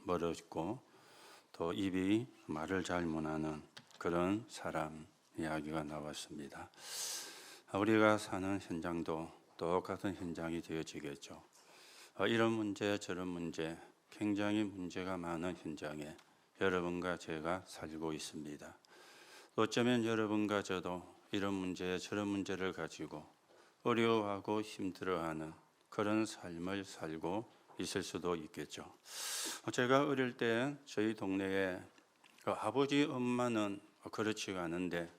멀어지고 또 입이 말을 잘 못하는 그런 사람 이야기가 나왔습니다. 우리가 사는 현장도 똑같은 현장이 되어지겠죠. 이런 문제 저런 문제 굉장히 문제가 많은 현장에 여러분과 제가 살고 있습니다. 어쩌면 여러분과 저도 이런 문제 저런 문제를 가지고 어려워하고 힘들어하는 그런 삶을 살고 있을 수도 있겠죠. 제가 어릴 때 저희 동네에 아버지 엄마는 그렇지가 않은데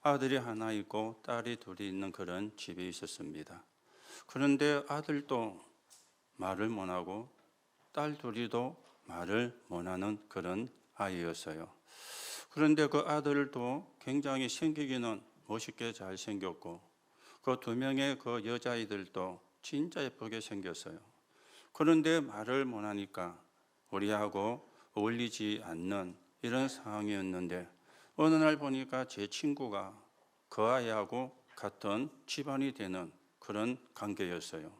아들이 하나 있고 딸이 둘이 있는 그런 집이 있었습니다. 그런데 아들도 말을 못하고 딸 둘이도 말을 못하는 그런 아이였어요. 그런데 그 아들도 굉장히 생기기는 멋있게 잘생겼고 그 두 명의 그 여자아이들도 진짜 예쁘게 생겼어요. 그런데 말을 못하니까 우리하고 어울리지 않는 이런 상황이었는데 어느 날 보니까 제 친구가 그 아이하고 같은 집안이 되는 그런 관계였어요.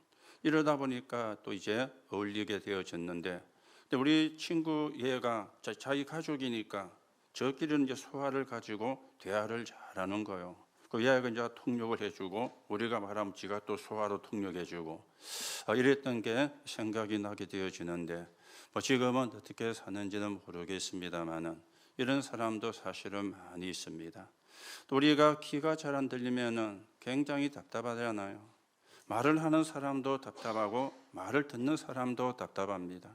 이러다 보니까 또 이제 어울리게 되어졌는데 우리 친구 얘가 자기 가족이니까 저끼리는 이제 소화를 가지고 대화를 잘하는 거예요. 그 얘가 이제 통역을 해주고 우리가 말하면 지가 또 소화로 통역해주고 이랬던 게 생각이 나게 되어지는데 지금은 어떻게 사는지는 모르겠습니다만은 이런 사람도 사실은 많이 있습니다. 또 우리가 귀가 잘 안 들리면은 굉장히 답답하잖아요. 말을 하는 사람도 답답하고 말을 듣는 사람도 답답합니다.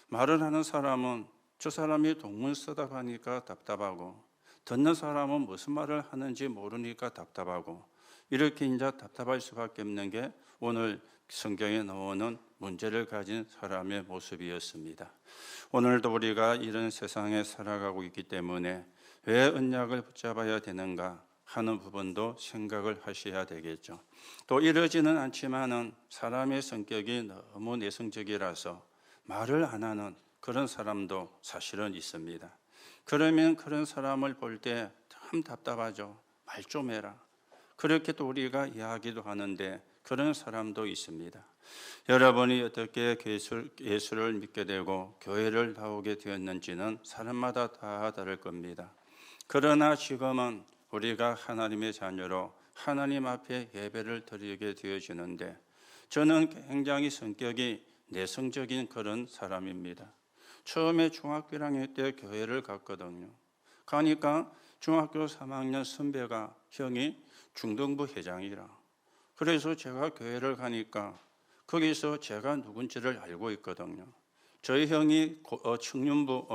말을 하는 사람은 저 사람이 동문 쓰다 가니까 답답하고 듣는 사람은 무슨 말을 하는지 모르니까 답답하고 이렇게 이제 답답할 수밖에 없는 게 오늘 성경에 나오는 문제를 가진 사람의 모습이었습니다. 오늘도 우리가 이런 세상에 살아가고 있기 때문에 왜 언약을 붙잡아야 되는가 하는 부분도 생각을 하셔야 되겠죠. 또 이러지는 않지만은 사람의 성격이 너무 내성적이라서 말을 안 하는 그런 사람도 사실은 있습니다. 그러면 그런 사람을 볼 때 참 답답하죠. 말 좀 해라. 그렇게 또 우리가 이야기도 하는데 그런 사람도 있습니다. 여러분이 어떻게 예수를 믿게 되고 교회를 나오게 되었는지는 사람마다 다 다를 겁니다. 그러나 지금은 우리가 하나님의 자녀로 하나님 앞에 예배를 드리게 되어지는데 저는 굉장히 성격이 내성적인 그런 사람입니다. 처음에 중학교 1학년 때 교회를 갔거든요. 가니까 중학교 3학년 선배가 형이 중등부 회장이라. 그래서 제가 교회를 가니까 거기서 제가 누군지를 알고 있거든요. 저희 형이 청년부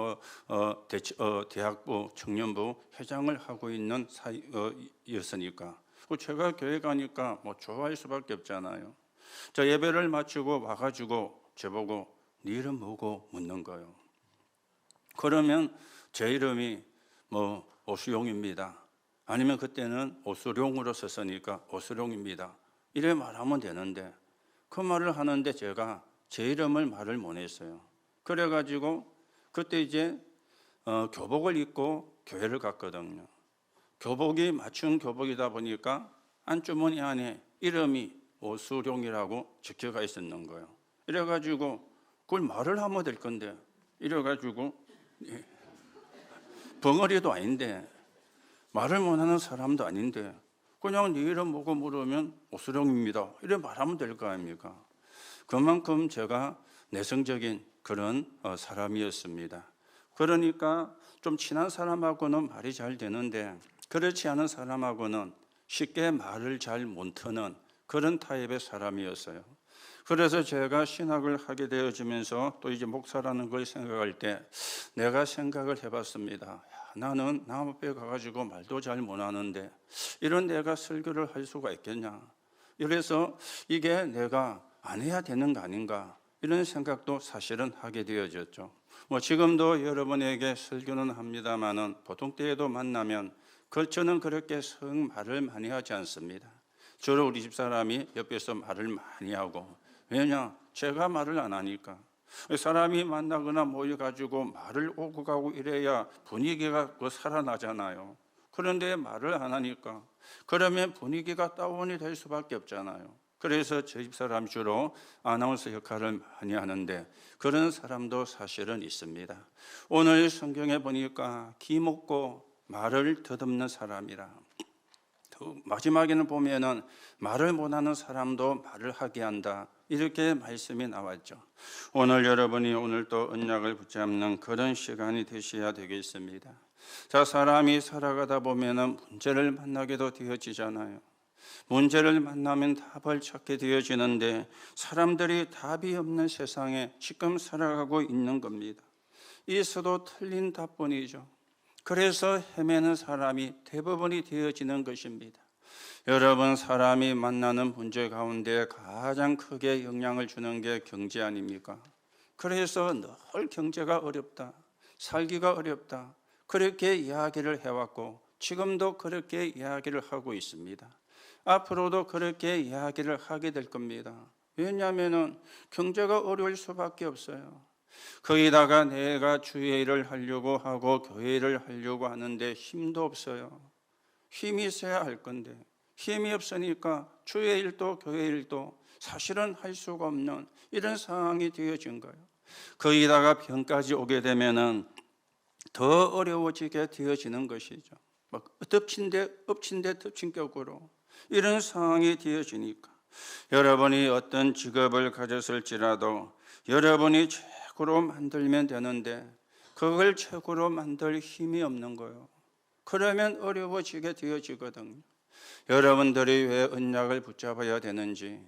대학부 청년부 회장을 하고 있는 사이였으니까 제가 교회 가니까 뭐 좋아할 수밖에 없잖아요. 저 예배를 마치고 와가지고 저보고 네 이름 뭐고 묻는 거예요. 그러면 제 이름이 뭐 오수용입니다. 아니면 그때는 오수룡으로 썼으니까 오수룡입니다. 이래 말하면 되는데 그 말을 하는데 제가 제 이름을 말을 못 했어요. 그래가지고 그때 이제 교복을 입고 교회를 갔거든요. 교복이 맞춤 교복이다 보니까 안주머니 안에 이름이 오수룡이라고 적혀가 있었는 거예요. 이래가지고 그걸 말을 하면 될 건데 이래가지고 벙어리도 아닌데 말을 못하는 사람도 아닌데 그냥 네 이름 뭐고 물으면 오수룡입니다. 이래 말하면 될 거 아닙니까? 그만큼 제가 내성적인 그런 사람이었습니다. 그러니까 좀 친한 사람하고는 말이 잘 되는데 그렇지 않은 사람하고는 쉽게 말을 잘 못 트는 그런 타입의 사람이었어요. 그래서 제가 신학을 하게 되어지면서 또 이제 목사라는 걸 생각할 때 내가 생각을 해봤습니다. 나는 남 앞에 가가지고 말도 잘 못하는데 이런 내가 설교를 할 수가 있겠냐. 그래서 이게 내가 안 해야 되는 거 아닌가 이런 생각도 사실은 하게 되어졌죠. 뭐 지금도 여러분에게 설교는 합니다만은 보통 때에도 만나면 저는 그렇게 성 말을 많이 하지 않습니다. 주로 우리 집사람이 옆에서 말을 많이 하고 왜냐? 제가 말을 안 하니까. 사람이 만나거나 모여가지고 말을 오고 가고 이래야 분위기가 살아나잖아요. 그런데 말을 안 하니까 그러면 분위기가 다운이 될 수밖에 없잖아요. 그래서 저 집사람 주로 아나운서 역할을 많이 하는데 그런 사람도 사실은 있습니다. 오늘 성경에 보니까 기먹고 말을 더듬는 사람이라, 마지막에는 보면은 말을 못하는 사람도 말을 하게 한다, 이렇게 말씀이 나왔죠. 오늘 여러분이 오늘 또 언약을 붙잡는 그런 시간이 되셔야 되겠습니다. 자, 사람이 살아가다 보면은 문제를 만나게도 되어지잖아요. 문제를 만나면 답을 찾게 되어지는데 사람들이 답이 없는 세상에 지금 살아가고 있는 겁니다. 있어도 틀린 답뿐이죠. 그래서 헤매는 사람이 대부분이 되어지는 것입니다. 여러분, 사람이 만나는 문제 가운데 가장 크게 영향을 주는 게 경제 아닙니까? 그래서 늘 경제가 어렵다, 살기가 어렵다, 그렇게 이야기를 해왔고 지금도 그렇게 이야기를 하고 있습니다. 앞으로도 그렇게 이야기를 하게 될 겁니다. 왜냐하면 경제가 어려울 수밖에 없어요. 거기다가 내가 주의 일을 하려고 하고 교회 일을 하려고 하는데 힘도 없어요. 힘이 있어야 할 건데 힘이 없으니까 주의 일도 교회 일도 사실은 할 수가 없는 이런 상황이 되어진 거예요. 거기다가 병까지 오게 되면은 더 어려워지게 되어지는 것이죠. 막 엎친 데 덮친 격으로 이런 상황이 되어지니까 여러분이 어떤 직업을 가졌을지라도 여러분이 최고로 만들면 되는데 그걸 최고로 만들 힘이 없는 거예요. 그러면 어려워지게 되어지거든요. 여러분들이 왜 언약을 붙잡아야 되는지,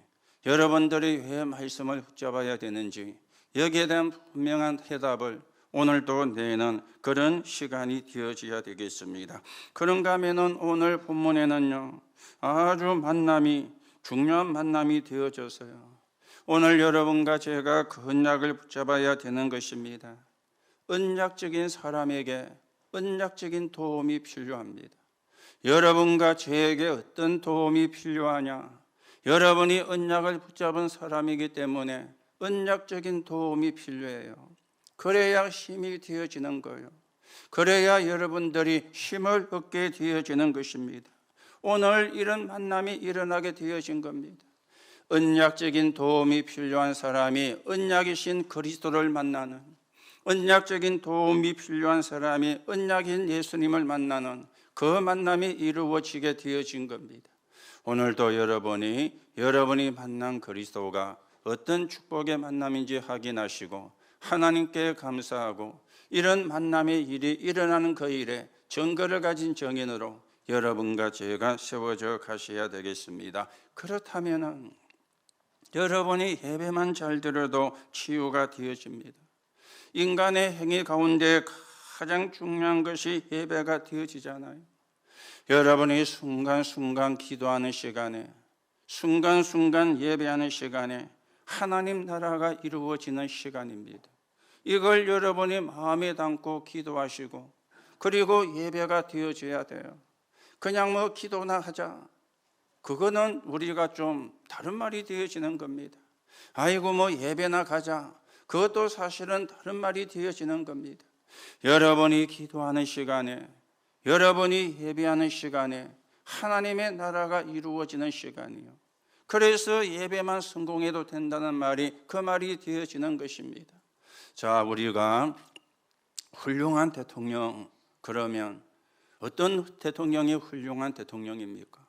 여러분들이 왜 말씀을 붙잡아야 되는지 여기에 대한 분명한 해답을 오늘도 내는 그런 시간이 되어져야 되겠습니다. 그런가 하면은 오늘 본문에는요, 아주 중요한 만남이 되어져서요, 오늘 여러분과 제가 그 언약을 붙잡아야 되는 것입니다. 언약적인 사람에게 언약적인 도움이 필요합니다. 여러분과 저에게 어떤 도움이 필요하냐? 여러분이 언약을 붙잡은 사람이기 때문에 언약적인 도움이 필요해요. 그래야 힘이 되어지는 거예요. 그래야 여러분들이 힘을 얻게 되어지는 것입니다. 오늘 이런 만남이 일어나게 되어진 겁니다. 언약적인 도움이 필요한 사람이 언약이신 그리스도를 만나는, 언약적인 도움이 필요한 사람이 언약인 예수님을 만나는 그 만남이 이루어지게 되어진 겁니다. 오늘도 여러분이 만난 그리스도가 어떤 축복의 만남인지 확인하시고 하나님께 감사하고 이런 만남의 일이 일어나는 그 일에 증거를 가진 정인으로 여러분과 제가 세워져 가셔야 되겠습니다. 그렇다면 여러분이 예배만 잘 들어도 치유가 되어집니다. 인간의 행위 가운데 가장 중요한 것이 예배가 되어지잖아요. 여러분이 순간순간 기도하는 시간에, 순간순간 예배하는 시간에 하나님 나라가 이루어지는 시간입니다. 이걸 여러분이 마음에 담고 기도하시고 그리고 예배가 되어져야 돼요. 그냥 뭐 기도나 하자, 그거는 우리가 좀 다른 말이 되어지는 겁니다. 아이고 뭐 예배나 가자, 그것도 사실은 다른 말이 되어지는 겁니다. 여러분이 기도하는 시간에, 여러분이 예배하는 시간에 하나님의 나라가 이루어지는 시간이요. 그래서 예배만 성공해도 된다는 말이 그 말이 되어지는 것입니다. 자, 우리가 훌륭한 대통령, 그러면 어떤 대통령이 훌륭한 대통령입니까?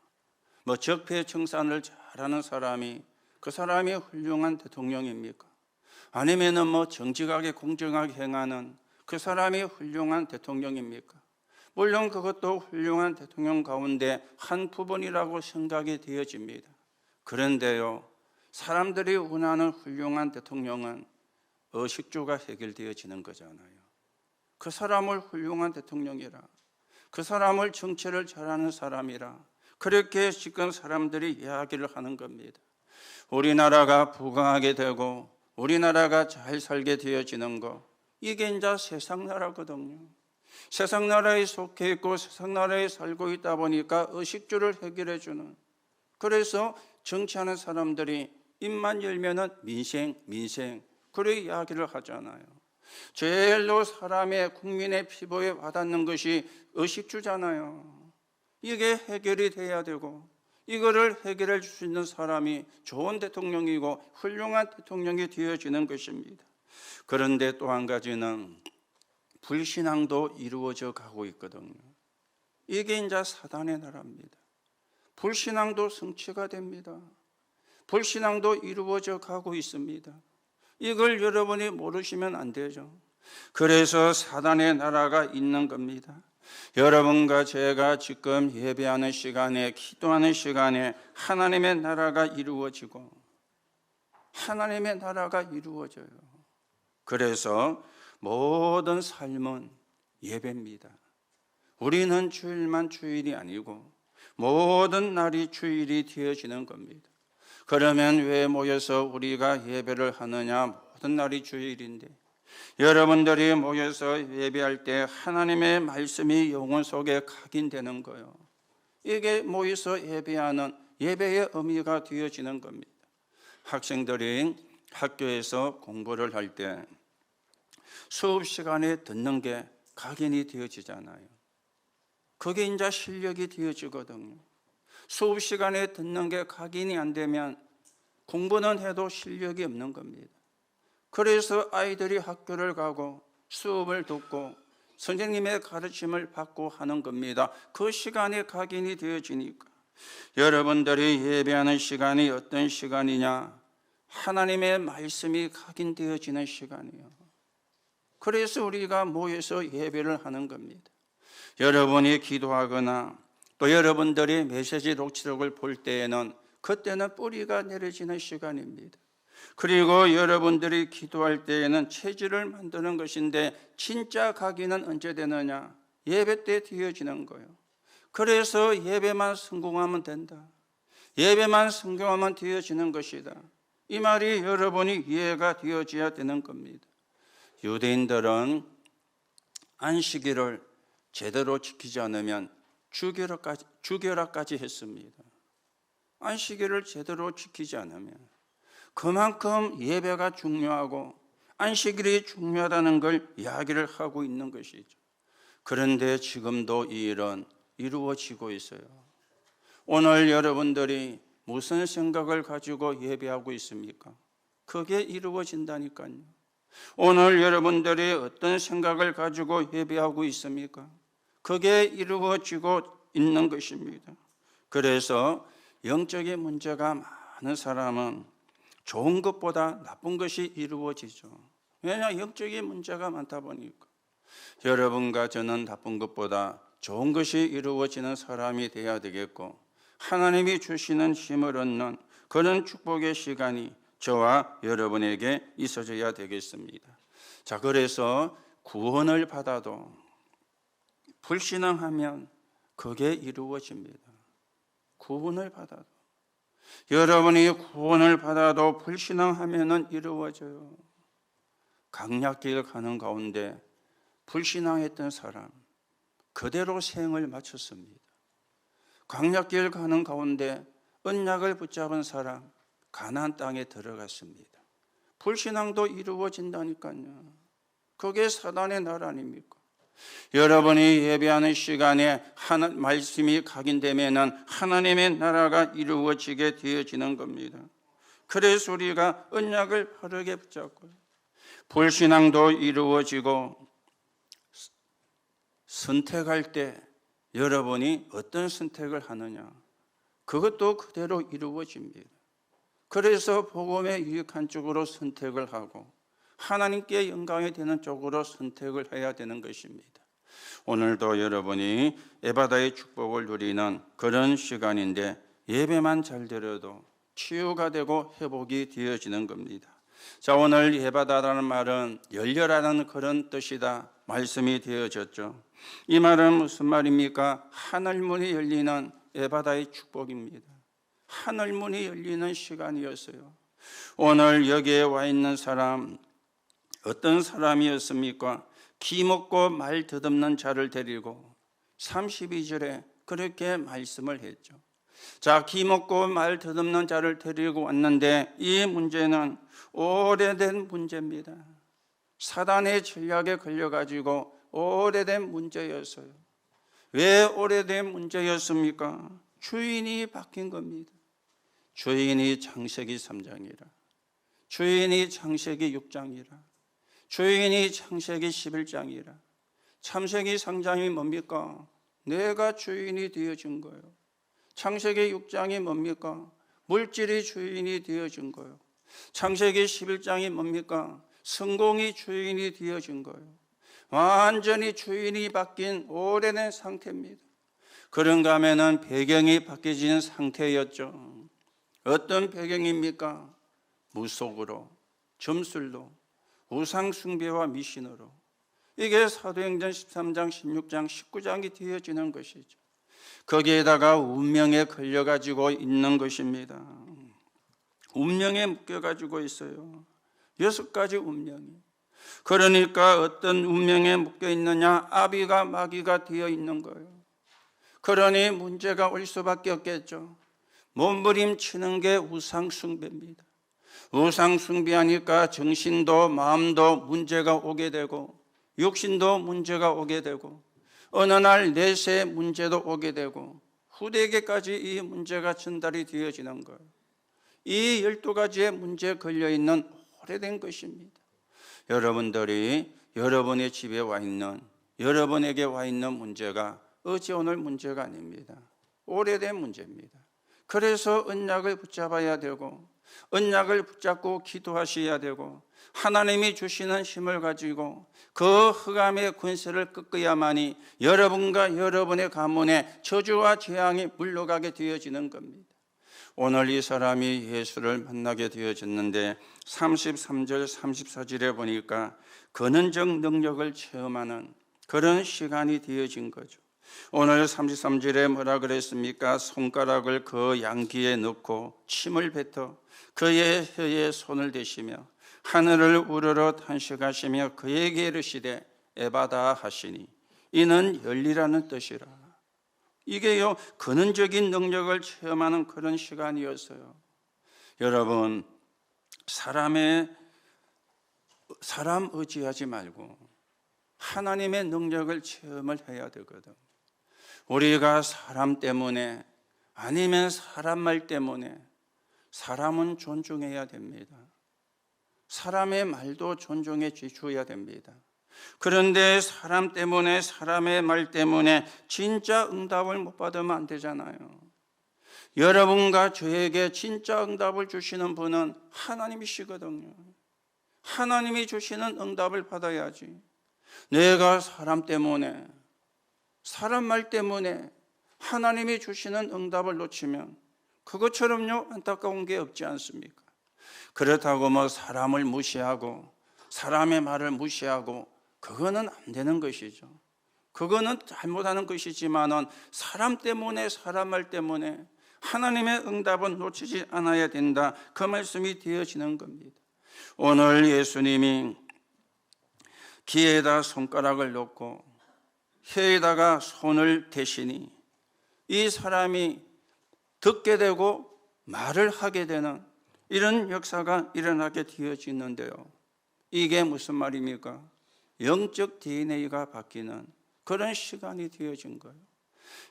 뭐 적폐청산을 잘하는 사람이 그 사람이 훌륭한 대통령입니까? 아니면은 뭐 정직하게 공정하게 행하는 그 사람이 훌륭한 대통령입니까? 물론 그것도 훌륭한 대통령 가운데 한 부분이라고 생각이 되어집니다. 그런데요, 사람들이 원하는 훌륭한 대통령은 의식주가 해결되어지는 거잖아요. 그 사람을 훌륭한 대통령이라, 그 사람을 정치를 잘하는 사람이라, 그렇게 지금 사람들이 이야기를 하는 겁니다. 우리나라가 부강하게 되고 우리나라가 잘 살게 되어지는 거, 이게 이제 세상 나라거든요. 세상 나라에 속해 있고 세상 나라에 살고 있다 보니까 의식주를 해결해 주는, 그래서 정치하는 사람들이 입만 열면은 민생 그렇게 이야기를 하잖아요. 제일로 사람의 국민의 피부에 와닿는 것이 의식주잖아요. 이게 해결이 돼야 되고 이거를 해결해 줄 수 있는 사람이 좋은 대통령이고 훌륭한 대통령이 되어지는 것입니다. 그런데 또 한 가지는 불신앙도 이루어져 가고 있거든요. 이게 이제 사단의 나라입니다. 불신앙도 성취가 됩니다. 불신앙도 이루어져 가고 있습니다. 이걸 여러분이 모르시면 안 되죠. 그래서 사단의 나라가 있는 겁니다. 여러분과 제가 지금 예배하는 시간에, 기도하는 시간에 하나님의 나라가 이루어지고 하나님의 나라가 이루어져요. 그래서 모든 삶은 예배입니다. 우리는 주일만 주일이 아니고 모든 날이 주일이 되어지는 겁니다. 그러면 왜 모여서 우리가 예배를 하느냐? 모든 날이 주일인데 여러분들이 모여서 예배할 때 하나님의 말씀이 영혼 속에 각인되는 거예요. 이게 모여서 예배하는 예배의 의미가 되어지는 겁니다. 학생들이 학교에서 공부를 할 때 수업 시간에 듣는 게 각인이 되어지잖아요. 그게 이제 실력이 되어지거든요. 수업 시간에 듣는 게 각인이 안 되면 공부는 해도 실력이 없는 겁니다. 그래서 아이들이 학교를 가고 수업을 듣고 선생님의 가르침을 받고 하는 겁니다. 그 시간에 각인이 되어지니까. 여러분들이 예배하는 시간이 어떤 시간이냐? 하나님의 말씀이 각인되어지는 시간이에요. 그래서 우리가 모여서 예배를 하는 겁니다. 여러분이 기도하거나 또 여러분들이 메시지 녹취록을 볼 때에는 그때는 뿌리가 내려지는 시간입니다. 그리고 여러분들이 기도할 때에는 체질을 만드는 것인데 진짜 각인은 언제 되느냐? 예배 때 되어지는 거예요. 그래서 예배만 성공하면 된다. 예배만 성공하면 되어지는 것이다. 이 말이 여러분이 이해가 되어져야 되는 겁니다. 유대인들은 안식일을 제대로 지키지 않으면 죽여라까지 했습니다. 안식일을 제대로 지키지 않으면 그만큼 예배가 중요하고 안식일이 중요하다는 걸 이야기를 하고 있는 것이죠. 그런데 지금도 이 일은 이루어지고 있어요. 오늘 여러분들이 무슨 생각을 가지고 예배하고 있습니까? 그게 이루어진다니까요. 오늘 여러분들이 어떤 생각을 가지고 예배하고 있습니까? 그게 이루어지고 있는 것입니다. 그래서 영적인 문제가 많은 사람은 좋은 것보다 나쁜 것이 이루어지죠. 왜냐? 영적인 문제가 많다 보니까. 여러분과 저는 나쁜 것보다 좋은 것이 이루어지는 사람이 되어야 되겠고 하나님이 주시는 힘을 얻는 그런 축복의 시간이 저와 여러분에게 있어져야 되겠습니다. 자, 그래서 구원을 받아도 불신앙하면 그게 이루어집니다. 구원을 받아도 여러분이 구원을 받아도 불신앙하면 이루어져요. 강약길 가는 가운데 불신앙했던 사람 그대로 생을 마쳤습니다. 강약길 가는 가운데 언약을 붙잡은 사람 가나안 땅에 들어갔습니다. 불신앙도 이루어진다니까요. 그게 사단의 나라 아닙니까? 여러분이 예배하는 시간에 말씀이 각인되면 하나님의 나라가 이루어지게 되어지는 겁니다. 그래서 우리가 언약을 바르게 붙잡고 불신앙도 이루어지고 선택할 때 여러분이 어떤 선택을 하느냐 그것도 그대로 이루어집니다. 그래서 복음에 유익한 쪽으로 선택을 하고 하나님께 영광이 되는 쪽으로 선택을 해야 되는 것입니다. 오늘도 여러분이 에바다의 축복을 누리는 그런 시간인데 예배만 잘 드려도 치유가 되고 회복이 되어지는 겁니다. 자, 오늘 에바다라는 말은 열려라는 그런 뜻이다 말씀이 되어졌죠. 이 말은 무슨 말입니까? 하늘문이 열리는 에바다의 축복입니다. 하늘문이 열리는 시간이었어요. 오늘 여기에 와 있는 사람 어떤 사람이었습니까? 기 먹고 말 더듬는 자를 데리고 32절에 그렇게 말씀을 했죠. 자, 기 먹고 말 더듬는 자를 데리고 왔는데 이 문제는 오래된 문제입니다. 사단의 전략에 걸려가지고 오래된 문제였어요. 왜 오래된 문제였습니까? 주인이 바뀐 겁니다. 주인이 창세기 3장이라, 주인이 창세기 6장이라, 주인이 창세기 11장이라. 창세기 3장이 뭡니까? 내가 주인이 되어진 거예요. 창세기 6장이 뭡니까? 물질이 주인이 되어진 거예요. 창세기 11장이 뭡니까? 성공이 주인이 되어진 거예요. 완전히 주인이 바뀐 오래된 상태입니다. 그런가 하면은 배경이 바뀌어진 상태였죠. 어떤 배경입니까? 무속으로, 점술로, 우상숭배와 미신으로. 이게 사도행전 13장, 16장, 19장이 되어지는 것이죠. 거기에다가 운명에 걸려가지고 있는 것입니다. 운명에 묶여가지고 있어요. 6가지 운명이. 그러니까 어떤 운명에 묶여 있느냐? 아비가 마귀가 되어 있는 거예요. 그러니 문제가 올 수밖에 없겠죠. 몸부림치는 게 우상숭배입니다. 우상숭배하니까 정신도 마음도 문제가 오게 되고, 육신도 문제가 오게 되고, 어느 날 내세의 문제도 오게 되고, 후대에게까지 이 문제가 전달이 되어지는 거예요. 이 12가지의 문제에 걸려있는 오래된 것입니다. 여러분들이 여러분의 집에 와 있는, 여러분에게 와 있는 문제가 어제 오늘 문제가 아닙니다. 오래된 문제입니다. 그래서 언약을 붙잡아야 되고, 언약을 붙잡고 기도하셔야 되고, 하나님이 주시는 힘을 가지고 그 흑암의 권세를 꺾어야만이 여러분과 여러분의 가문에 저주와 재앙이 물러가게 되어지는 겁니다. 오늘 이 사람이 예수를 만나게 되어졌는데 33절 34절에 보니까 근원적 능력을 체험하는 그런 시간이 되어진 거죠. 오늘 33절에 뭐라 그랬습니까? 손가락을 그 양귀에 넣고 침을 뱉어 그의 혀에 손을 대시며 하늘을 우러러 탄식하시며 그에게 이르시되 에바다 하시니 이는 열리라는 뜻이라. 이게요, 근원적인 능력을 체험하는 그런 시간이었어요. 여러분, 사람 의지하지 말고 하나님의 능력을 체험을 해야 되거든. 우리가 사람 때문에 아니면 사람 말 때문에 사람은 존중해야 됩니다. 사람의 말도 존중해 주셔야 됩니다. 그런데 사람 때문에, 사람의 말 때문에 진짜 응답을 못 받으면 안 되잖아요. 여러분과 저에게 진짜 응답을 주시는 분은 하나님이시거든요. 하나님이 주시는 응답을 받아야지. 내가 사람 때문에, 사람 말 때문에 하나님이 주시는 응답을 놓치면 그것처럼요 안타까운 게 없지 않습니까? 그렇다고 뭐 사람을 무시하고 사람의 말을 무시하고 그거는 안 되는 것이죠. 그거는 잘못하는 것이지만은 사람 때문에, 사람 말 때문에 하나님의 응답은 놓치지 않아야 된다. 그 말씀이 되어지는 겁니다. 오늘 예수님이 귀에다 손가락을 놓고 혀에다가 손을 대시니 이 사람이 듣게 되고 말을 하게 되는 이런 역사가 일어나게 되어지는데요. 이게 무슨 말입니까? 영적 DNA가 바뀌는 그런 시간이 되어진 거예요.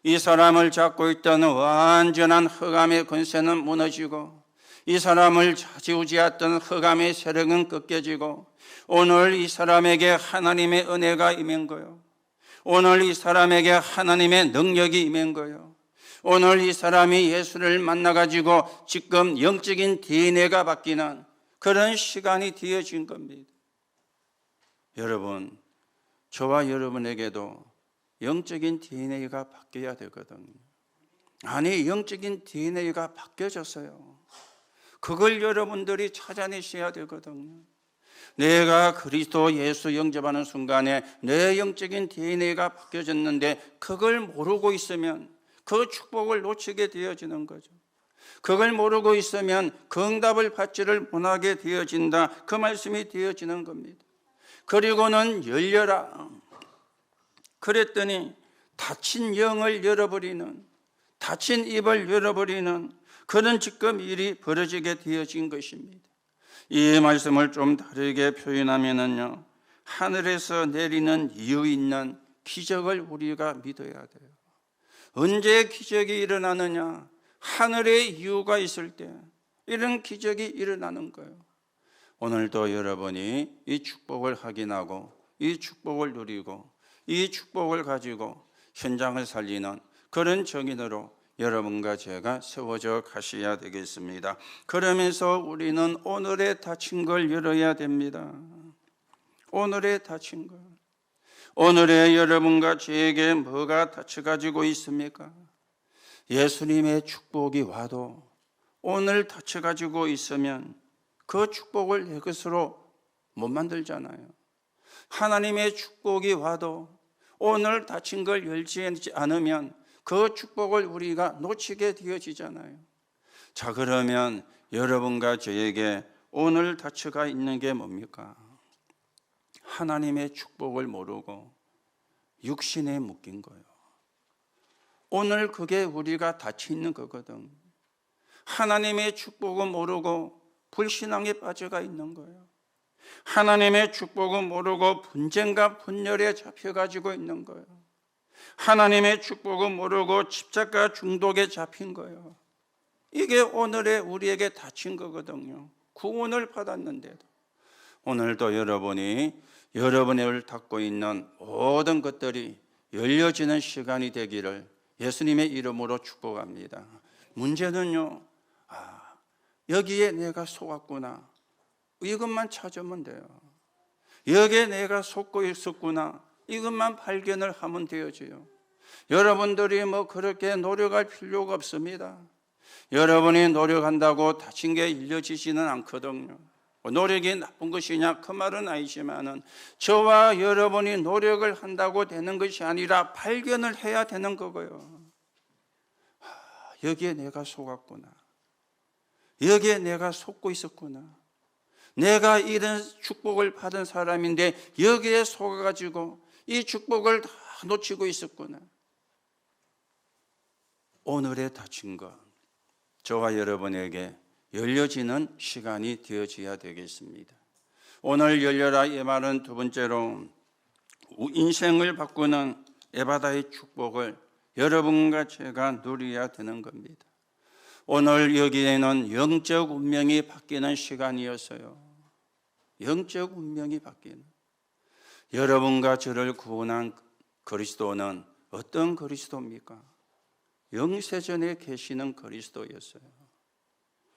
이 사람을 잡고 있던 완전한 흑암의 권세는 무너지고 이 사람을 좌지우지했던 흑암의 세력은 꺾여지고 오늘 이 사람에게 하나님의 은혜가 임한 거예요. 오늘 이 사람에게 하나님의 능력이 임한 거예요. 오늘 이 사람이 예수를 만나가지고 지금 영적인 DNA가 바뀌는 그런 시간이 되어진 겁니다. 여러분, 저와 여러분에게도 영적인 DNA가 바뀌어야 되거든요. 아니, 영적인 DNA가 바뀌어졌어요. 그걸 여러분들이 찾아내셔야 되거든요. 내가 그리스도 예수 영접하는 순간에 내 영적인 DNA가 바뀌어졌는데 그걸 모르고 있으면 그 축복을 놓치게 되어지는 거죠. 그걸 모르고 있으면 그 응답을 받지를 못하게 되어진다. 그 말씀이 되어지는 겁니다. 그리고는 열려라. 그랬더니 닫힌 영을 열어버리는, 닫힌 입을 열어버리는 그런 지금 일이 벌어지게 되어진 것입니다. 이 말씀을 좀 다르게 표현하면요, 하늘에서 내리는 이유 있는 기적을 우리가 믿어야 돼요. 언제 기적이 일어나느냐? 하늘의 이유가 있을 때 이런 기적이 일어나는 거예요. 오늘도 여러분이 이 축복을 확인하고 이 축복을 누리고 이 축복을 가지고 현장을 살리는 그런 정인으로 여러분과 제가 세워져 가셔야 되겠습니다. 그러면서 우리는 오늘에 닫힌 걸 열어야 됩니다. 오늘에 닫힌 걸. 오늘에 여러분과 저에게 뭐가 닫혀가지고 있습니까? 예수님의 축복이 와도 오늘 닫혀가지고 있으면 그 축복을 내 것으로 못 만들잖아요. 하나님의 축복이 와도 오늘 닫힌 걸 열지 않으면 그 축복을 우리가 놓치게 되어지잖아요. 자, 그러면 여러분과 저에게 오늘 닫혀가 있는 게 뭡니까? 하나님의 축복을 모르고 육신에 묶인 거예요. 오늘 그게 우리가 닫혀 있는 거거든. 하나님의 축복은 모르고 불신앙에 빠져가 있는 거예요. 하나님의 축복은 모르고 분쟁과 분열에 잡혀가지고 있는 거예요. 하나님의 축복은 모르고 집착과 중독에 잡힌 거예요. 이게 오늘의 우리에게 닫힌 거거든요. 구원을 받았는데도. 오늘도 여러분이 여러분을 닫고 있는 모든 것들이 열려지는 시간이 되기를 예수님의 이름으로 축복합니다. 문제는요, 여기에 내가 속았구나, 이것만 찾으면 돼요. 여기에 내가 속고 있었구나, 이것만 발견을 하면 되어져요. 여러분들이 그렇게 노력할 필요가 없습니다. 여러분이 노력한다고 다친 게 일려지지는 않거든요. 노력이 나쁜 것이냐 그 말은 아니지만은 저와 여러분이 노력을 한다고 되는 것이 아니라 발견을 해야 되는 거고요. 여기에 내가 속았구나, 여기에 내가 속고 있었구나, 내가 이런 축복을 받은 사람인데 여기에 속아가지고 이 축복을 다 놓치고 있었구나. 오늘에 닫힌 것, 저와 여러분에게 열려지는 시간이 되어져야 되겠습니다. 오늘 열려라 이 말은 두 번째로 인생을 바꾸는 에바다의 축복을 여러분과 제가 누려야 되는 겁니다. 오늘 여기에는 영적 운명이 바뀌는 시간이었어요. 영적 운명이 바뀌는. 여러분과 저를 구원한 그리스도는 어떤 그리스도입니까? 영세전에 계시는 그리스도였어요.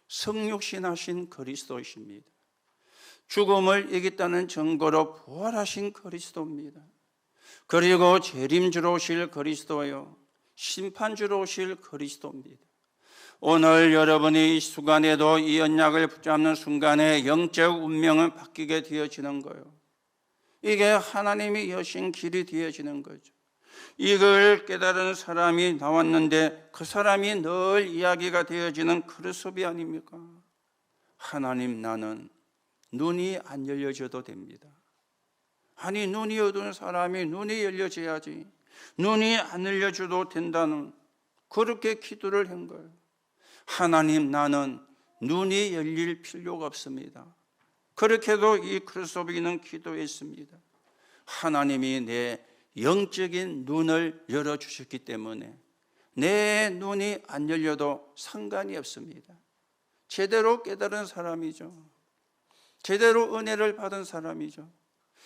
성육신하신 그리스도이십니다. 죽음을 이겼다는 증거로 부활하신 그리스도입니다. 그리고 재림주로 오실 그리스도요, 심판주로 오실 그리스도입니다. 오늘 여러분이 이 순간에도 이 언약을 붙잡는 순간에 영적 운명은 바뀌게 되어지는 거예요. 이게 하나님이 여신 길이 되어지는 거죠. 이걸 깨달은 사람이 나왔는데 그 사람이 늘 이야기가 되어지는 크루스비 아닙니까? 하나님, 나는 눈이 안 열려져도 됩니다. 아니, 눈이 어두운 사람이 눈이 열려져야지. 눈이 안 열려져도 된다는 그렇게 기도를 한 거예요. 하나님, 나는 눈이 열릴 필요가 없습니다. 그렇게도 이 크루스비는 기도했습니다. 하나님이 내 영적인 눈을 열어주셨기 때문에 내 눈이 안 열려도 상관이 없습니다. 제대로 깨달은 사람이죠. 제대로 은혜를 받은 사람이죠.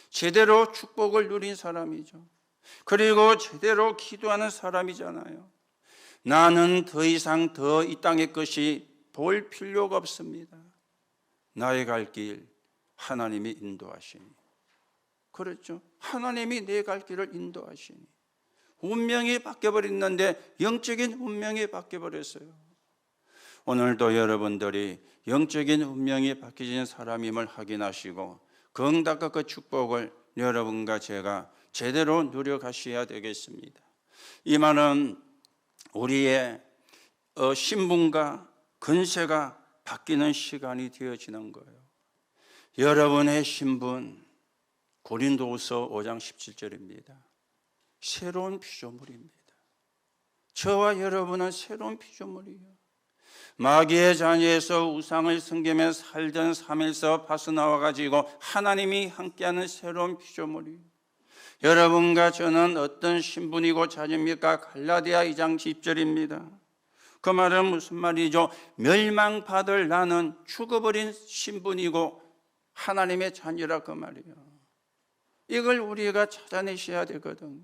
제대로 축복을 누린 사람이죠. 그리고 제대로 기도하는 사람이잖아요. 나는 더 이상 더 이 땅의 것이 볼 필요가 없습니다. 나의 갈 길 하나님이 인도하시니. 그렇죠. 하나님이 내 갈 길을 인도하시니. 운명이 바뀌어버렸는데 영적인 운명이 바뀌어버렸어요. 오늘도 여러분들이 영적인 운명이 바뀌어진 사람임을 확인하시고 건강과 그 축복을 여러분과 제가 제대로 누려가셔야 되겠습니다. 이 말은 우리의 신분과 근세가 바뀌는 시간이 되어지는 거예요. 여러분의 신분, 고린도후서 5장 17절입니다. 새로운 피조물입니다. 저와 여러분은 새로운 피조물이에요. 마귀의 자녀에서 우상을 섬기며 살던 삶에서 벗어나와가지고 하나님이 함께하는 새로운 피조물이에요. 여러분과 저는 어떤 신분이고 자녀입니까? 갈라디아 2장 10절입니다. 그 말은 무슨 말이죠? 멸망받을 나는 죽어버린 신분이고 하나님의 자녀라 그 말이에요. 이걸 우리가 찾아내셔야 되거든요.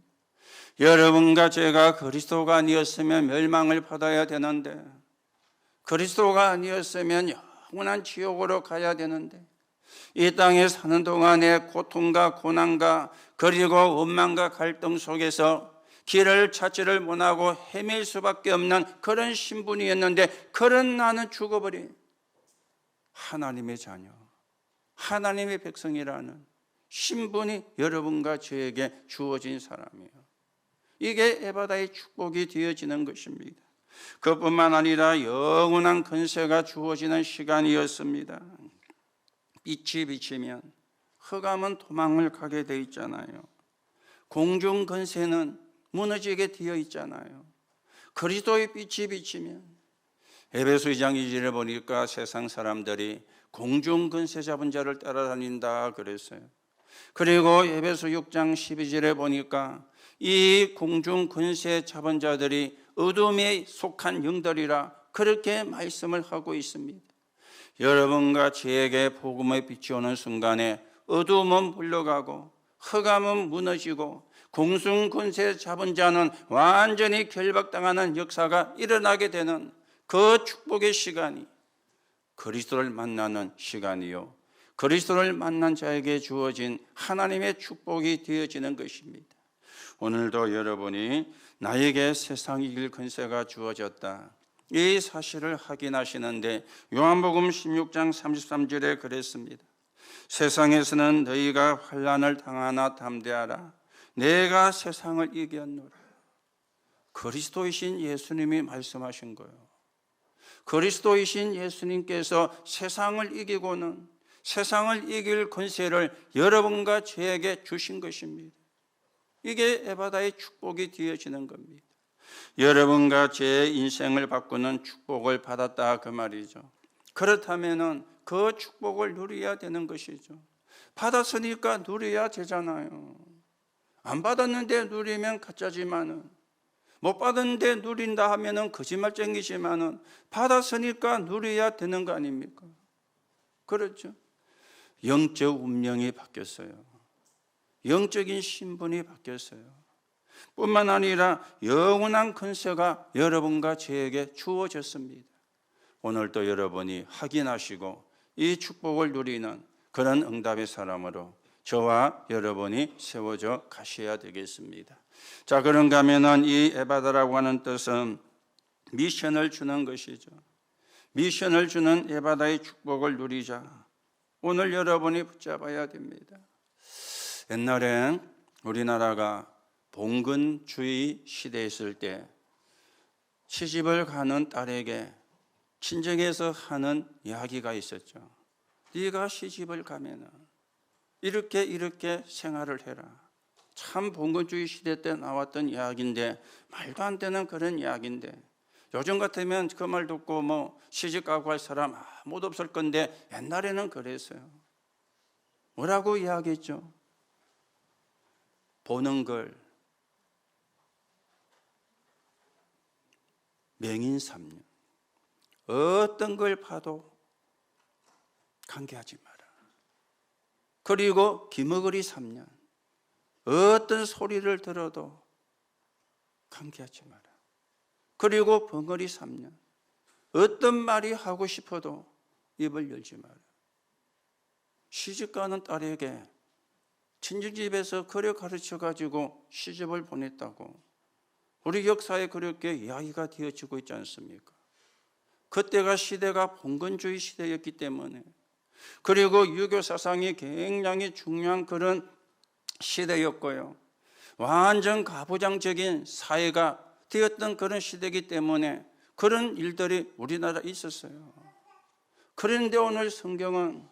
여러분과 제가 그리스도가 아니었으면 멸망을 받아야 되는데, 그리스도가 아니었으면 영원한 지옥으로 가야 되는데, 이 땅에 사는 동안에 고통과 고난과 그리고 원망과 갈등 속에서 길을 찾지를 못하고 헤맬 수밖에 없는 그런 신분이었는데, 그런 나는 죽어버린 하나님의 자녀, 하나님의 백성이라는 신분이 여러분과 저에게 주어진 사람이에요. 이게 에바다의 축복이 되어지는 것입니다. 그뿐만 아니라 영원한 권세가 주어지는 시간이었습니다. 빛이 비치면 흑암은 도망을 가게 돼 있잖아요. 공중 권세는 무너지게 되어 있잖아요. 그리스도의 빛이 비치면, 에베소 2장 2절에 보니까 세상 사람들이 공중 권세 잡은 자를 따라다닌다 그랬어요. 그리고 에베소 6장 12절에 보니까 이 공중 권세 잡은 자들이 어둠에 속한 영들이라 그렇게 말씀을 하고 있습니다. 여러분과 저에게 복음의 빛이 오는 순간에 어둠은 물러가고 흑암은 무너지고 공중 권세 잡은 자는 완전히 결박당하는 역사가 일어나게 되는 그 축복의 시간이 그리스도를 만나는 시간이요, 그리스도를 만난 자에게 주어진 하나님의 축복이 되어지는 것입니다. 오늘도 여러분이 나에게 세상 이길 권세가 주어졌다, 이 사실을 확인하시는데 요한복음 16장 33절에 그랬습니다. 세상에서는 너희가 환난을 당하나 담대하라, 내가 세상을 이겼노라. 그리스도이신 예수님이 말씀하신 거예요. 그리스도이신 예수님께서 세상을 이기고는 세상을 이길 권세를 여러분과 저에게 주신 것입니다. 이게 에바다의 축복이 되어지는 겁니다. 여러분과 제 인생을 바꾸는 축복을 받았다 그 말이죠. 그렇다면 그 축복을 누려야 되는 것이죠. 받았으니까 누려야 되잖아요. 안 받았는데 누리면 가짜지만은, 못 받았는데 누린다 하면은 거짓말쟁이지만은, 받았으니까 누려야 되는 거 아닙니까? 그렇죠. 영적 운명이 바뀌었어요. 영적인 신분이 바뀌었어요. 뿐만 아니라 영원한 권세가 여러분과 저에게 주어졌습니다. 오늘도 여러분이 확인하시고 이 축복을 누리는 그런 응답의 사람으로 저와 여러분이 세워져 가셔야 되겠습니다. 자, 그런가 하면은 이 에바다라고 하는 뜻은 미션을 주는 것이죠. 미션을 주는 에바다의 축복을 누리자. 오늘 여러분이 붙잡아야 됩니다. 옛날에 우리나라가 봉건주의 시대에 있을 때 시집을 가는 딸에게 친정에서 하는 이야기가 있었죠. 네가 시집을 가면은 이렇게 생활을 해라. 참 봉건주의 시대 때 나왔던 이야기인데, 말도 안 되는 그런 이야기인데, 요즘 같으면 그 말 듣고 뭐 시집 가고 할 사람 아무도 없을 건데 옛날에는 그랬어요. 뭐라고 이야기했죠? 보는 걸 맹인 3년, 어떤 걸 봐도 관계하지 마라. 그리고 기머거리 3년, 어떤 소리를 들어도 관계하지 마라. 그리고 벙어리 3년, 어떤 말이 하고 싶어도 입을 열지 마라. 시집가는 딸에게 친정집에서 그래 가르쳐가지고 시집을 보냈다고 우리 역사에 그렇게 이야기가 되어지고 있지 않습니까? 그때가 시대가 봉건주의 시대였기 때문에, 그리고 유교 사상이 굉장히 중요한 그런 시대였고요, 완전 가부장적인 사회가 되었던 그런 시대이기 때문에 그런 일들이 우리나라에 있었어요. 그런데 오늘 성경은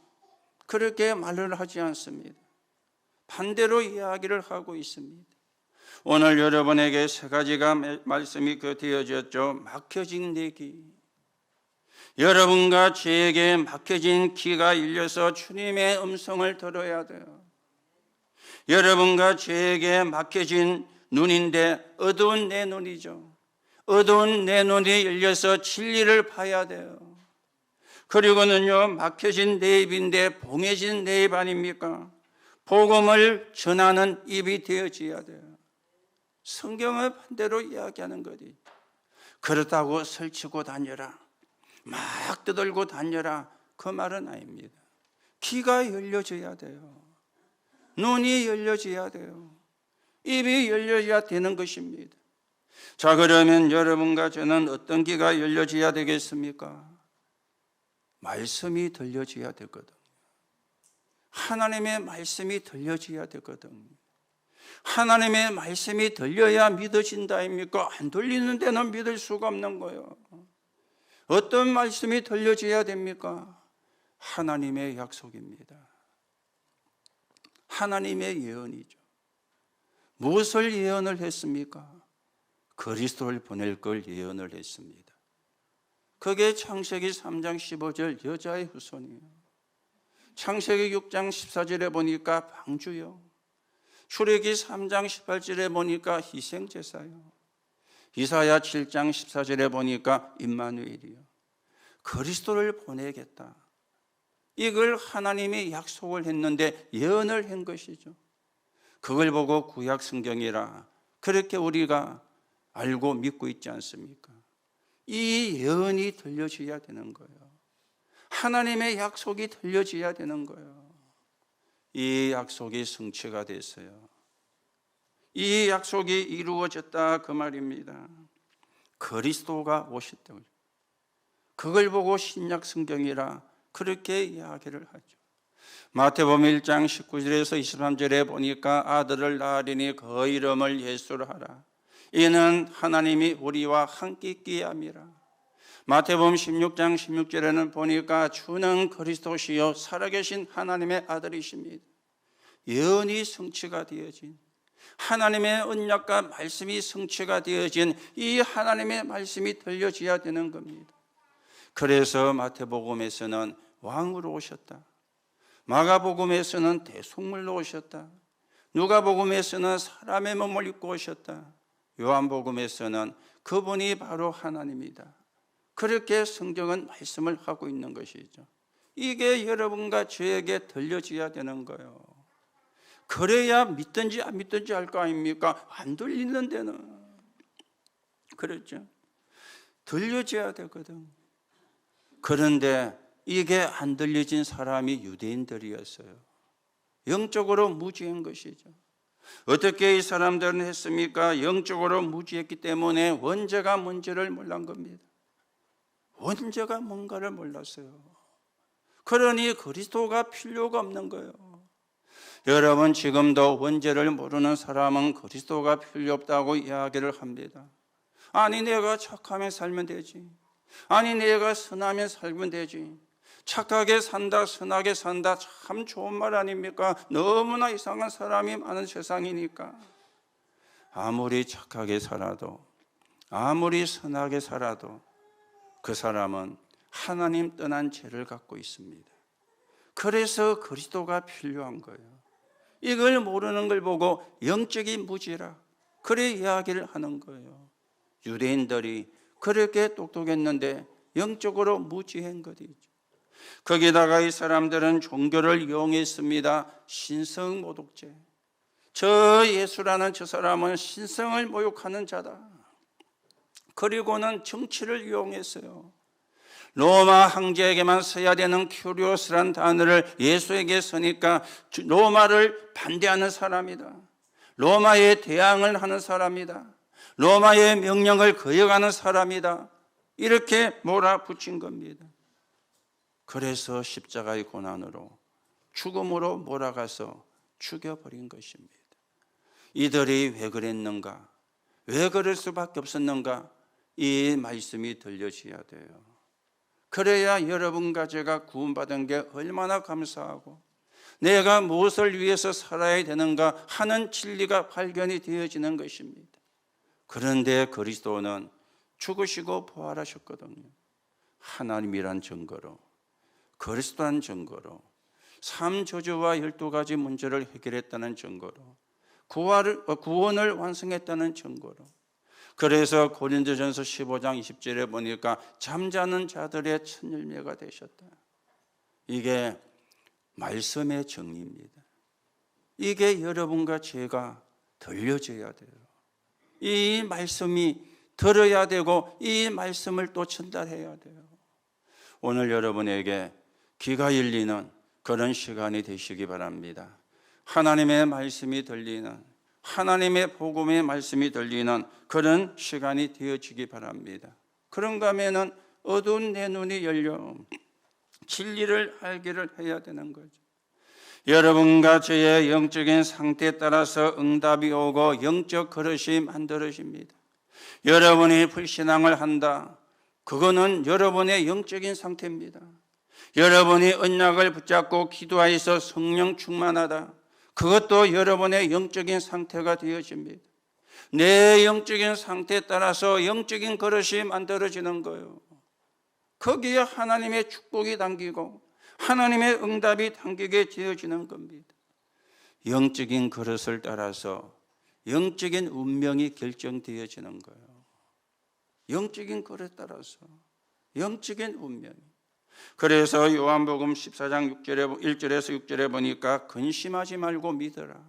그렇게 말을 하지 않습니다. 반대로 이야기를 하고 있습니다. 오늘 여러분에게 세 가지가 말씀이 되어졌죠. 막혀진 내 귀. 여러분과 저에게 막혀진 귀가 열려서 주님의 음성을 들어야 돼요. 여러분과 저에게 막혀진 눈인데 어두운 내 눈이죠. 어두운 내 눈이 열려서 진리를 봐야 돼요. 그리고는요, 막혀진 내 입인데 봉해진 내 입 아닙니까? 복음을 전하는 입이 되어져야 돼요. 성경을 반대로 이야기하는 거지. 그렇다고 설치고 다녀라, 막 떠들고 다녀라, 그 말은 아닙니다. 귀가 열려져야 돼요. 눈이 열려져야 돼요. 입이 열려져야 되는 것입니다. 자, 그러면 여러분과 저는 어떤 귀가 열려져야 되겠습니까? 말씀이 들려져야 되거든요. 하나님의 말씀이 들려져야 되거든요. 하나님의 말씀이 들려야 믿어진다 아닙니까? 안 들리는 데는 믿을 수가 없는 거예요. 어떤 말씀이 들려져야 됩니까? 하나님의 약속입니다. 하나님의 예언이죠. 무엇을 예언을 했습니까? 그리스도를 보낼 걸 예언을 했습니다. 그게 창세기 3장 15절 여자의 후손이에요. 창세기 6장 14절에 보니까 방주요. 출애기 3장 18절에 보니까 희생제사요. 이사야 7장 14절에 보니까 임마누엘이요. 그리스도를 보내겠다. 이걸 하나님이 약속을 했는데 예언을 한 것이죠. 그걸 보고 구약 성경이라 그렇게 우리가 알고 믿고 있지 않습니까? 이 예언이 들려져야 되는 거예요. 하나님의 약속이 들려져야 되는 거예요. 이 약속이 성취가 됐어요. 이 약속이 이루어졌다 그 말입니다. 그리스도가 오셨다고요. 그걸 보고 신약 성경이라 그렇게 이야기를 하죠. 마태복음 1장 19절에서 23절에 보니까 아들을 낳으리니 그 이름을 예수로 하라. 이는 하나님이 우리와 함께 있기에 함이라. 마태복음 16장 16절에는 보니까 주는 그리스도시요 살아계신 하나님의 아들이십니다. 예언이 성취가 되어진, 하나님의 언약과 말씀이 성취가 되어진 이 하나님의 말씀이 들려져야 되는 겁니다. 그래서 마태복음에서는 왕으로 오셨다, 마가복음에서는 대속물로 오셨다, 누가복음에서는 사람의 몸을 입고 오셨다, 요한복음에서는 그분이 바로 하나님이다. 그렇게 성경은 말씀을 하고 있는 것이죠. 이게 여러분과 저에게 들려져야 되는 거예요. 그래야 믿든지 안 믿든지 할 거 아닙니까? 안 들리는 데는 그렇죠. 들려져야 되거든. 그런데 이게 안 들려진 사람이 유대인들이었어요. 영적으로 무지한 것이죠. 어떻게 이 사람들은 했습니까? 영적으로 무지했기 때문에 원죄가 뭔지를 몰란 겁니다. 원죄가 뭔가를 몰랐어요. 그러니 그리스도가 필요가 없는 거예요. 여러분, 지금도 원죄를 모르는 사람은 그리스도가 필요 없다고 이야기를 합니다. 아니, 내가 착하면 살면 되지. 아니, 내가 선하면 살면 되지. 착하게 산다, 선하게 산다, 참 좋은 말 아닙니까? 너무나 이상한 사람이 많은 세상이니까. 아무리 착하게 살아도, 아무리 선하게 살아도 그 사람은 하나님 떠난 죄를 갖고 있습니다. 그래서 그리스도가 필요한 거예요. 이걸 모르는 걸 보고 영적인 무지라 그래 이야기를 하는 거예요. 유대인들이 그렇게 똑똑했는데 영적으로 무지한 것이죠. 거기다가 이 사람들은 종교를 이용했습니다. 신성 모독죄. 저 예수라는 저 사람은 신성을 모욕하는 자다. 그리고는 정치를 이용했어요. 로마 황제에게만 써야 되는 큐리오스란 단어를 예수에게 쓰니까 로마를 반대하는 사람이다. 로마에 대항을 하는 사람이다. 로마의 명령을 거역하는 사람이다. 이렇게 몰아붙인 겁니다. 그래서 십자가의 고난으로 죽음으로 몰아가서 죽여버린 것입니다. 이들이 왜 그랬는가? 왜 그럴 수밖에 없었는가? 이 말씀이 들려져야 돼요. 그래야 여러분과 제가 구원받은 게 얼마나 감사하고 내가 무엇을 위해서 살아야 되는가 하는 진리가 발견이 되어지는 것입니다. 그런데 그리스도는 죽으시고 부활하셨거든요. 하나님이란 증거로, 그리스도란 증거로, 삶 저주와 12가지 문제를 해결했다는 증거로, 구원을 완성했다는 증거로. 그래서 고린도전서 15장 20절에 보니까 잠자는 자들의 첫 열매가 되셨다. 이게 말씀의 정리입니다. 이게 여러분과 제가 들려져야 돼요. 이 말씀이 들어야 되고 이 말씀을 또 전달해야 돼요. 오늘 여러분에게 귀가 열리는 그런 시간이 되시기 바랍니다. 하나님의 말씀이 들리는, 하나님의 복음의 말씀이 들리는 그런 시간이 되어지기 바랍니다. 그런가 하면은 어두운 내 눈이 열려 진리를 알기를 해야 되는 거죠. 여러분과 저의 영적인 상태에 따라서 응답이 오고 영적 그릇이 만들어집니다. 여러분이 불신앙을 한다, 그거는 여러분의 영적인 상태입니다. 여러분이 언약을 붙잡고 기도하여서 성령 충만하다, 그것도 여러분의 영적인 상태가 되어집니다. 내 영적인 상태에 따라서 영적인 그릇이 만들어지는 거예요. 거기에 하나님의 축복이 담기고 하나님의 응답이 담기게 되어지는 겁니다. 영적인 그릇을 따라서 영적인 운명이 결정되어지는 거예요. 영적인 그릇에 따라서 영적인 운명이. 그래서 요한복음 14장 1절에서 6절에 보니까 근심하지 말고 믿어라,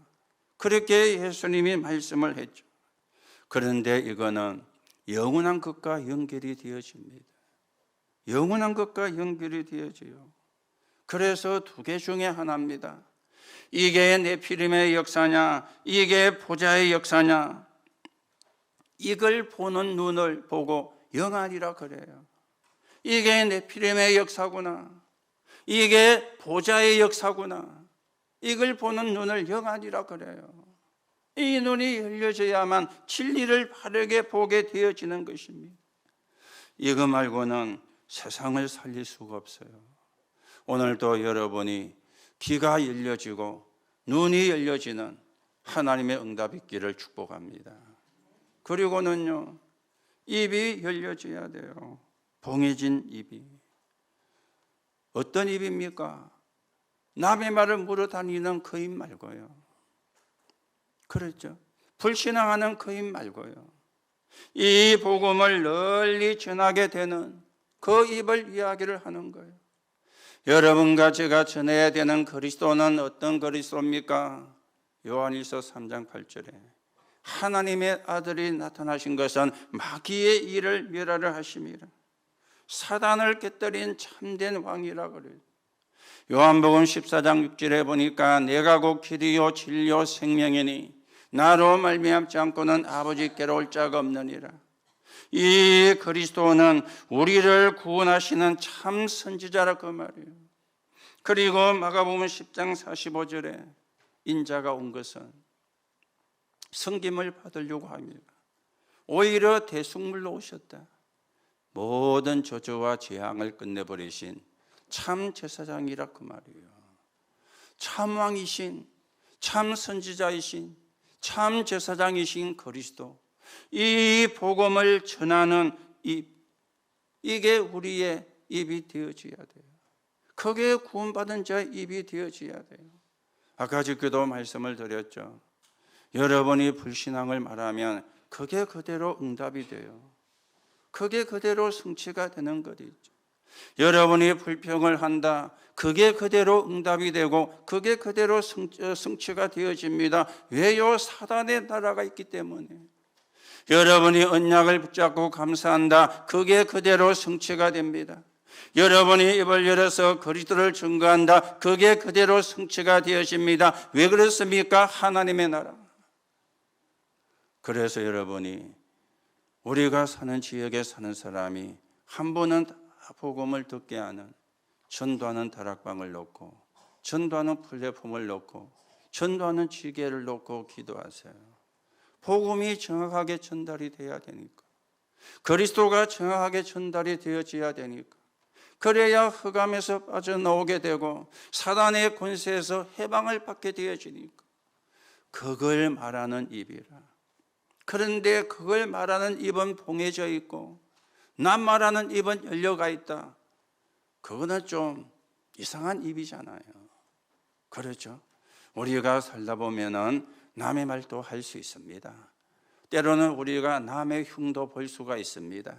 그렇게 예수님이 말씀을 했죠. 그런데 이거는 영원한 것과 연결이 되어집니다. 영원한 것과 연결이 되어져요. 그래서 두 개 중에 하나입니다. 이게 네피림의 역사냐, 이게 보좌의 역사냐, 이걸 보는 눈을 보고 영안이라 그래요. 이게 네피림의 역사구나, 이게 보좌의 역사구나, 이걸 보는 눈을 영안이라 그래요. 이 눈이 열려져야만 진리를 바르게 보게 되어지는 것입니다. 이거 말고는 세상을 살릴 수가 없어요. 오늘도 여러분이 귀가 열려지고 눈이 열려지는 하나님의 응답 있기를 축복합니다. 그리고는요, 입이 열려져야 돼요. 봉해진 입이. 어떤 입입니까? 남의 말을 물어다니는 그 입 말고요. 그렇죠? 불신앙하는 그 입 말고요. 이 복음을 널리 전하게 되는 그 입을 이야기를 하는 거예요. 여러분과 제가 전해야 되는 그리스도는 어떤 그리스도입니까? 요한일서 3장 8절에 하나님의 아들이 나타나신 것은 마귀의 일을 멸하려 하심이라. 사단을 깨뜨린 참된 왕이라 그래요. 요한복음 14장 6절에 보니까 내가 곧 길이요 진리요 생명이니 나로 말미암지 않고는 아버지께로 올 자가 없느니라. 이 그리스도는 우리를 구원하시는 참 선지자라 그 말이에요. 그리고 마가복음 10장 45절에 인자가 온 것은 섬김을 받으려고 합니다. 오히려 대속물로 오셨다. 모든 저주와 재앙을 끝내버리신 참 제사장이라 그 말이에요. 참 왕이신, 참 선지자이신, 참 제사장이신 그리스도, 이 복음을 전하는 입, 이게 우리의 입이 되어져야 돼요. 거기에 구원받은 자의 입이 되어져야 돼요. 아까 저께도 말씀을 드렸죠. 여러분이 불신앙을 말하면 그게 그대로 응답이 돼요. 그게 그대로 성취가 되는 것이죠. 여러분이 불평을 한다, 그게 그대로 응답이 되고 그게 그대로 성취가 되어집니다. 왜요? 사단의 나라가 있기 때문에. 여러분이 언약을 붙잡고 감사한다, 그게 그대로 성취가 됩니다. 여러분이 입을 열어서 그리스도를 증거한다, 그게 그대로 성취가 되어집니다. 왜 그렇습니까? 하나님의 나라. 그래서 여러분이, 우리가 사는 지역에 사는 사람이 한 번은 복음을 듣게 하는, 전도하는 다락방을 놓고, 전도하는 플랫폼을 놓고, 전도하는 지게를 놓고 기도하세요. 복음이 정확하게 전달이 돼야 되니까, 그리스도가 정확하게 전달이 되어져야 되니까, 그래야 흑암에서 빠져나오게 되고 사단의 권세에서 해방을 받게 되어지니까. 그걸 말하는 입이라. 그런데 그걸 말하는 입은 봉해져 있고 남 말하는 입은 열려가 있다. 그거는 좀 이상한 입이잖아요. 그렇죠? 우리가 살다 보면은 남의 말도 할 수 있습니다. 때로는 우리가 남의 흉도 볼 수가 있습니다.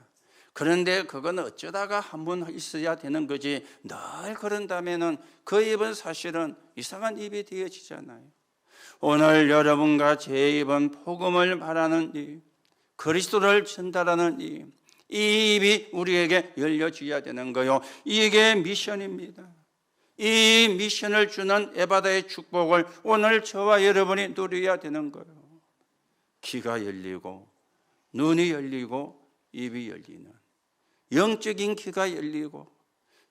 그런데 그건 어쩌다가 한 번 있어야 되는 거지, 늘 그런다면은 그 입은 사실은 이상한 입이 되어지잖아요. 오늘 여러분과 제 입은 복음을 말하는 입, 그리스도를 전달하는 입, 이 입이 우리에게 열려져야 되는 거요. 이게 미션입니다. 이 미션을 주는 에바다의 축복을 오늘 저와 여러분이 누려야 되는 거예요. 귀가 열리고 눈이 열리고 입이 열리는, 영적인 귀가 열리고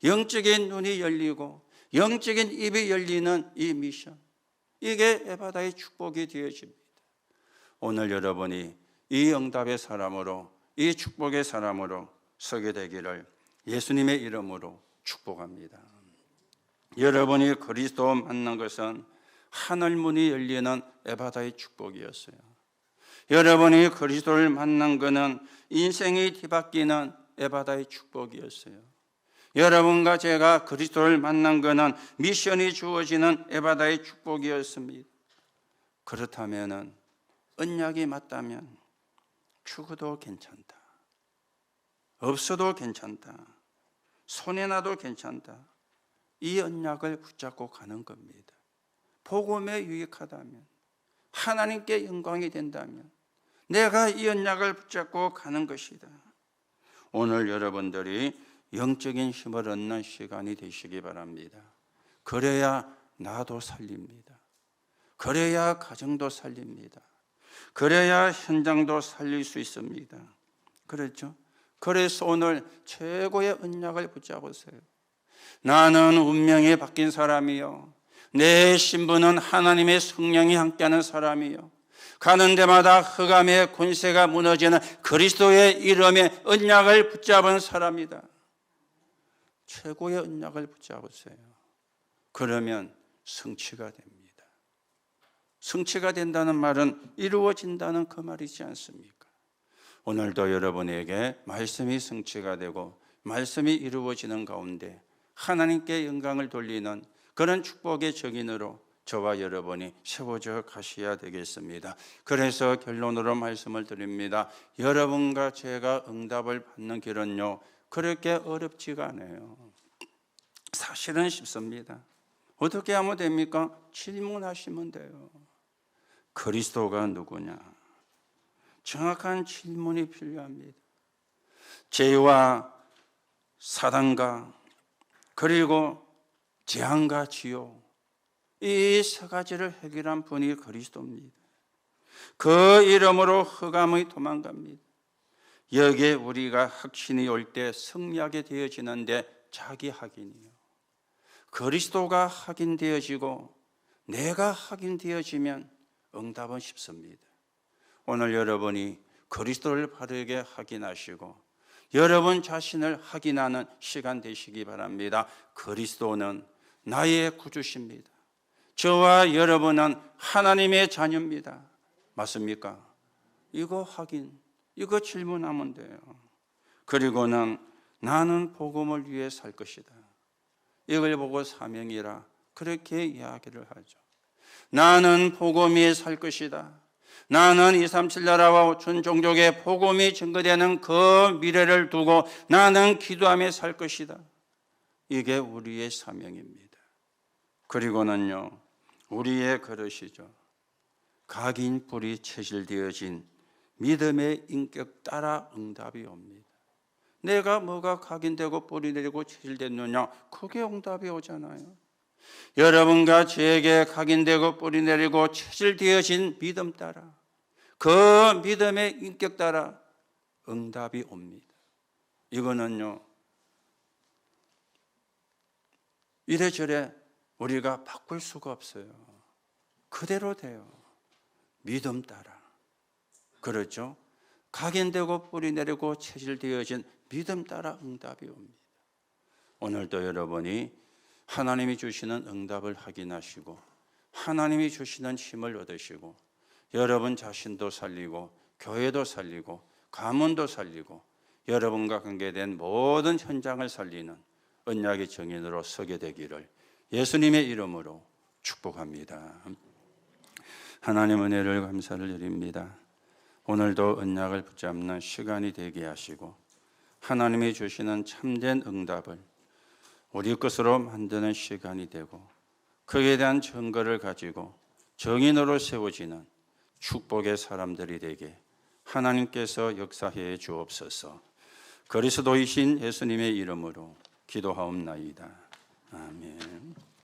영적인 눈이 열리고 영적인 입이 열리는 이 미션, 이게 에바다의 축복이 되어집니다. 오늘 여러분이 이 응답의 사람으로, 이 축복의 사람으로 서게 되기를 예수님의 이름으로 축복합니다. 여러분이 그리스도 만난 것은 하늘 문이 열리는 에바다의 축복이었어요. 여러분이 그리스도를 만난 것은 인생이 뒤바뀌는 에바다의 축복이었어요. 여러분과 제가 그리스도를 만난 것은 미션이 주어지는 에바다의 축복이었습니다. 그렇다면 언약이 맞다면 죽어도 괜찮다, 없어도 괜찮다, 손해나도 괜찮다, 이 언약을 붙잡고 가는 겁니다. 복음에 유익하다면, 하나님께 영광이 된다면 내가 이 언약을 붙잡고 가는 것이다. 오늘 여러분들이 영적인 힘을 얻는 시간이 되시기 바랍니다. 그래야 나도 살립니다. 그래야 가정도 살립니다. 그래야 현장도 살릴 수 있습니다. 그렇죠? 그래서 오늘 최고의 언약을 붙잡으세요. 나는 운명이 바뀐 사람이요, 내 신분은 하나님의 성령이 함께하는 사람이요, 가는 데마다 흑암의 권세가 무너지는 그리스도의 이름의 언약을 붙잡은 사람이다. 최고의 언약을 붙잡으세요. 그러면 성취가 됩니다. 성취가 된다는 말은 이루어진다는 그 말이지 않습니까? 오늘도 여러분에게 말씀이 성취가 되고 말씀이 이루어지는 가운데 하나님께 영광을 돌리는 그런 축복의 증인으로 저와 여러분이 세워져 가셔야 되겠습니다. 그래서 결론으로 말씀을 드립니다. 여러분과 제가 응답을 받는 길은요, 그렇게 어렵지가 않아요. 사실은 쉽습니다. 어떻게 하면 됩니까? 질문하시면 돼요. 그리스도가 누구냐? 정확한 질문이 필요합니다. 죄와 사단과 그리고 재앙과 지옥, 이 세 가지를 해결한 분이 그리스도입니다. 그 이름으로 흑암이 도망갑니다. 여기에 우리가 확신이 올 때 승리하게 되어지는데, 자기 확인이요, 그리스도가 확인되어지고 내가 확인되어지면 응답은 쉽습니다. 오늘 여러분이 그리스도를 바르게 확인하시고 여러분 자신을 확인하는 시간 되시기 바랍니다. 그리스도는 나의 구주십니다. 저와 여러분은 하나님의 자녀입니다. 맞습니까? 이거 확인, 이거 질문하면 돼요. 그리고는 나는 복음을 위해 살 것이다, 이걸 보고 사명이라 그렇게 이야기를 하죠. 나는 복음 위에 살 것이다. 나는 237 나라와 전 종족의 복음이 증거되는 그 미래를 두고 나는 기도하며 살 것이다. 이게 우리의 사명입니다. 그리고는요, 우리의 그릇이죠. 각인 뿔이 체질되어진 믿음의 인격 따라 응답이 옵니다. 내가 뭐가 각인되고 뿔이 내리고 체질됐느냐, 그게 응답이 오잖아요. 여러분과 저에게 각인되고 뿔이 내리고 체질되어진 믿음 따라, 그 믿음의 인격 따라 응답이 옵니다. 이거는요, 이래저래 우리가 바꿀 수가 없어요. 그대로 돼요. 믿음 따라. 그렇죠? 각인되고 뿔이 내리고 체질되어진 믿음 따라 응답이 옵니다. 오늘도 여러분이 하나님이 주시는 응답을 확인하시고 하나님이 주시는 힘을 얻으시고 여러분 자신도 살리고 교회도 살리고 가문도 살리고 여러분과 관계된 모든 현장을 살리는 언약의 증인으로 서게 되기를 예수님의 이름으로 축복합니다. 하나님 은혜를 감사를 드립니다. 오늘도 언약을 붙잡는 시간이 되게 하시고 하나님이 주시는 참된 응답을 우리 것으로 만드는 시간이 되고 그에 대한 증거를 가지고 정인으로 세워지는 축복의 사람들이 되게 하나님께서 역사해 주옵소서. 그리스도이신 예수님의 이름으로 기도하옵나이다. 아멘.